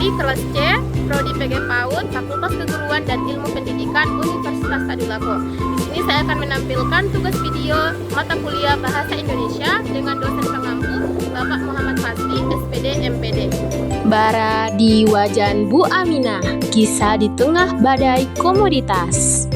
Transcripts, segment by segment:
Mahasiswi kelas C, Prodi PG PAUD, Fakultas Keguruan dan Ilmu Pendidikan Universitas Tadulako. Di sini saya akan menampilkan tugas video mata kuliah Bahasa Indonesia dengan dosen pengampu Bapak Muhammad Fasli, SPD MPD. Bara di wajan Bu Aminah, kisah di tengah badai komoditas.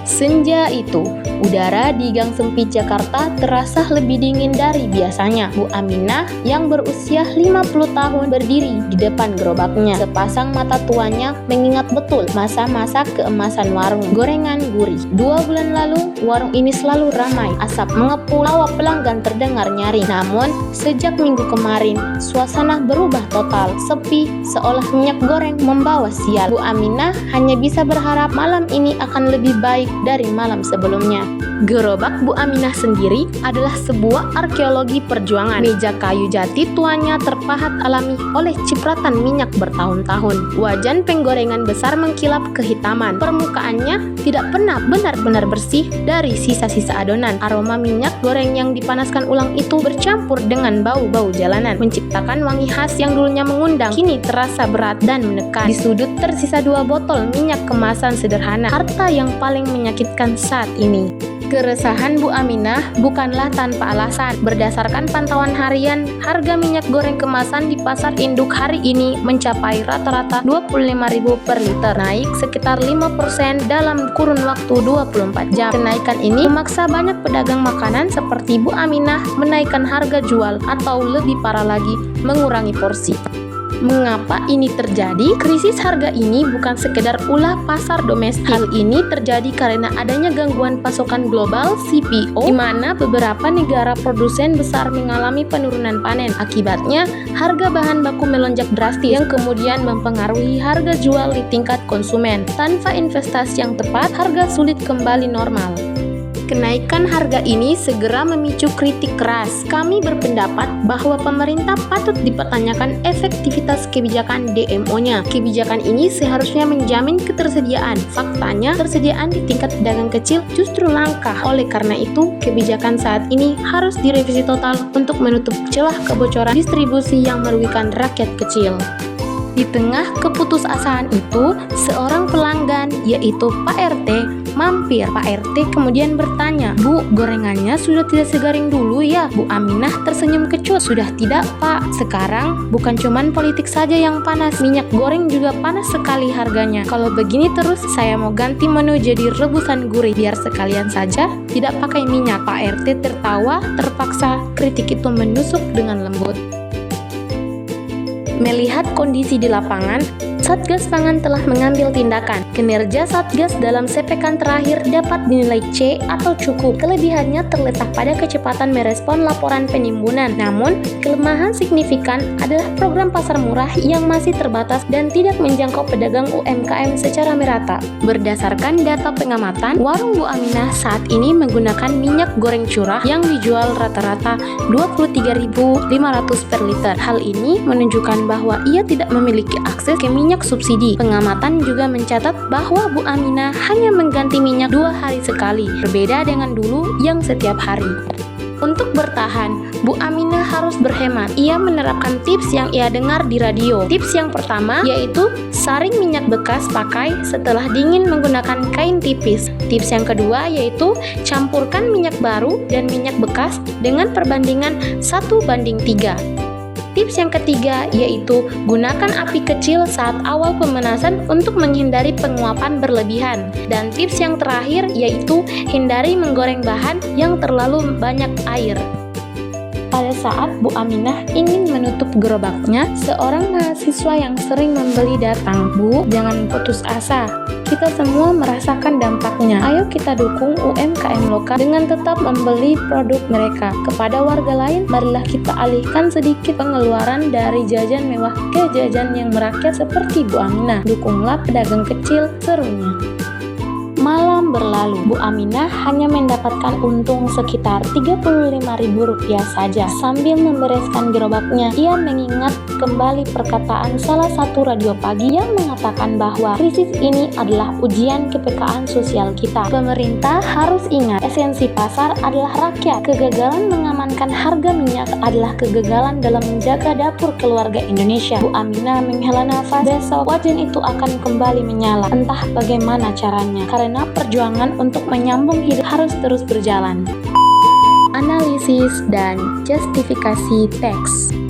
Senja itu, udara di Gang Sempit Jakarta terasa lebih dingin dari biasanya. Bu Aminah yang berusia 50 tahun berdiri di depan gerobaknya. Sepasang mata tuanya mengingat betul masa-masa keemasan warung gorengan gurih. 2 bulan lalu, warung ini selalu ramai. Asap mengepul, tawa pelanggan terdengar nyaring. Namun, sejak minggu kemarin, suasana berubah total. Sepi, seolah minyak goreng membawa sial. Bu Aminah hanya bisa berharap malam ini akan lebih baik dari malam sebelumnya. Gerobak Bu Aminah sendiri adalah sebuah arkeologi perjuangan. Meja kayu jati tuanya terpahat alami oleh cipratan minyak bertahun-tahun. Wajan penggorengan besar mengkilap kehitaman. Permukaannya tidak pernah benar-benar bersih dari sisa-sisa adonan. Aroma minyak goreng yang dipanaskan ulang itu bercampur dengan bau-bau jalanan, menciptakan wangi khas yang dulunya mengundang, kini terasa berat dan menekan. Di sudut tersisa 2 botol minyak kemasan sederhana, harta yang paling menyakitkan saat ini. Keresahan Bu Aminah bukanlah tanpa alasan. Berdasarkan pantauan harian, harga minyak goreng kemasan di pasar induk hari ini mencapai rata-rata Rp25.000 per liter, naik sekitar 5% dalam kurun waktu 24 jam. Kenaikan ini memaksa banyak pedagang makanan seperti Bu Aminah menaikkan harga jual atau lebih parah lagi, mengurangi porsi. Mengapa ini terjadi? Krisis harga ini bukan sekedar ulah pasar domestik. Hal ini terjadi karena adanya gangguan pasokan global CPO, di mana beberapa negara produsen besar mengalami penurunan panen. Akibatnya, harga bahan baku melonjak drastis yang kemudian mempengaruhi harga jual di tingkat konsumen. Tanpa investasi yang tepat, harga sulit kembali normal. Kenaikan harga ini segera memicu kritik keras. Kami berpendapat bahwa pemerintah patut dipertanyakan efektivitas kebijakan DMO-nya. Kebijakan ini seharusnya menjamin ketersediaan. Faktanya, tersediaan di tingkat pedagang kecil justru langka. Oleh karena itu, kebijakan saat ini harus direvisi total untuk menutup celah kebocoran distribusi yang merugikan rakyat kecil. Di tengah keputusasaan itu, seorang pelanggan, yaitu Pak RT, mampir. Pak RT kemudian bertanya, "Bu, gorengannya sudah tidak segaring dulu ya?" Bu Aminah tersenyum kecut, "Sudah tidak, Pak. Sekarang bukan cuman politik saja yang panas, minyak goreng juga panas sekali harganya. Kalau begini terus, saya mau ganti menu jadi rebusan gurih, biar sekalian saja tidak pakai minyak." Pak RT tertawa, terpaksa kritik itu menusuk dengan lembut. Melihat kondisi di lapangan, Satgas Pangan telah mengambil tindakan. Kinerja Satgas dalam sepekan terakhir dapat dinilai C atau cukup. Kelebihannya terletak pada kecepatan merespon laporan penimbunan. Namun, kelemahan signifikan adalah program pasar murah yang masih terbatas dan tidak menjangkau pedagang UMKM secara merata. Berdasarkan data pengamatan, warung Bu Aminah saat ini menggunakan minyak goreng curah yang dijual rata-rata Rp23.500 per liter. Hal ini menunjukkan bahwa ia tidak memiliki akses ke minyak subsidi. Pengamatan juga mencatat bahwa Bu Aminah hanya mengganti minyak 2 hari sekali, berbeda dengan dulu yang setiap hari. Untuk bertahan, Bu Aminah harus berhemat. Ia menerapkan tips yang ia dengar di radio. Tips yang pertama yaitu saring minyak bekas pakai setelah dingin menggunakan kain tipis. Tips yang kedua yaitu campurkan minyak baru dan minyak bekas dengan perbandingan 1:3. Tips yang ketiga yaitu gunakan api kecil saat awal pemanasan untuk menghindari penguapan berlebihan. Dan tips yang terakhir yaitu hindari menggoreng bahan yang terlalu banyak air. Pada saat Bu Aminah ingin menutup gerobaknya, seorang mahasiswa yang sering membeli datang. "Bu, jangan putus asa. Kita semua merasakan dampaknya. Ayo kita dukung UMKM lokal dengan tetap membeli produk mereka. Kepada warga lain, marilah kita alihkan sedikit pengeluaran dari jajan mewah ke jajan yang merakyat seperti Bu Aminah. Dukunglah pedagang kecil," serunya. Malam berlalu, Bu Aminah hanya mendapatkan untung sekitar Rp35.000 saja. Sambil membereskan gerobaknya, ia mengingat kembali perkataan salah satu radio pagi yang mengatakan bahwa krisis ini adalah ujian kepekaan sosial kita. Pemerintah harus ingat, esensi pasar adalah rakyat. Kegagalan mengamankan harga minyak adalah kegagalan dalam menjaga dapur keluarga Indonesia. Bu Aminah menghela nafas, besok wajan itu akan kembali menyala. Entah bagaimana caranya, karena perjuangan untuk menyambung hidup harus terus berjalan. Analisis dan justifikasi teks.